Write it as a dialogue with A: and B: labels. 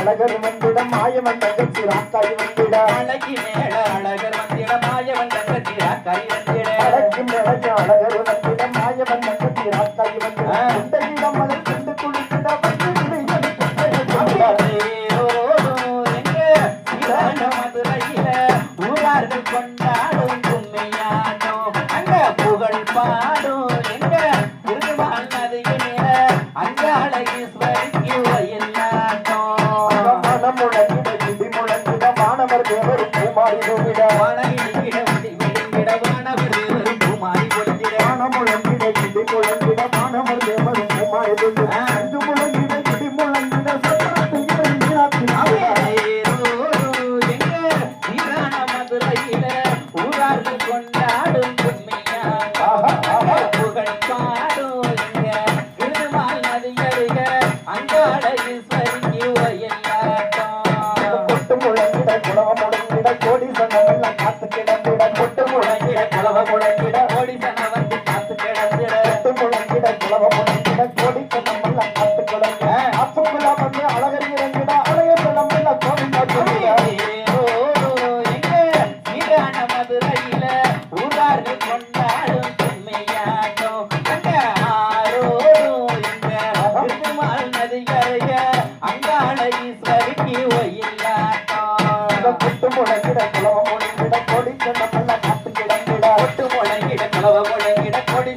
A: அழகர் வந்திட மாயவன் தங்கச்சிராக்காய் வந்திட
B: அழகி மேல அழகர் வந்திட மாயவன் தங்கச்சிராக்காய் வந்திட
A: அழகி மேல அழகர் வந்திட மாயவன் தங்கச்சிராக்காய் வந்திட இடம் மலர் கண்டு குளித்திட வந்து
B: மதுரையில ஊரார்கள் கொண்டாடும் கும்மையாடும் அங்க புகழ் பாடும் எங்க திருமால் நதியில அங்க அழகீஸ்வரிக்கு
A: முழங்கிட இடி முழங்கிட மாணவர் தேவரும் பூமாரி போகிட
B: வானவர் தேவரும் பூமாரி பொழிந்திட
A: முழங்கிட இடி முழங்கிட மாணவர் தேவரும் பூமாரி போகிட அஞ்சு முழங்கிட இடி முழங்கிட
B: மதுரையில ஊரார்கள் கொண்டாடும் புகழ் பாடும் எங்க திருமால் நதியருக அங்க அழகீஸ்வரிக்கு
A: கோடி சனமெல்லாம் காத்து கிடந்திட
B: கொட்டு முழங்கிட குலவ முழங்கிட கோடி சன வந்து காத்து கிடந்திட
A: கொட்டு முழங்கிட குலவ முழங்கிட கோடி சனமெல்லாம் காத்து கிடந்த அப்புக்குள்ள வந்து அழகர் இறங்கிட அழகர் சனமெல்லாம் கோடி
B: சீரான மதுரையில ஊரார்கள் கொண்டாடும் பெண்மையாட்டம் அங்க ஆரோடும் எங்க திருமால் நதிகரைய அங்காள ஈஸ்வரிக்கு ஒயில்லாட்டம்
A: கொட்டு முழங்கிட குலவ முழங்கிட கோடி சனமெல்லாம் காத்து கிடந்திட
B: கொட்டு முழங்கிட குலவ முழங்கிட கோடி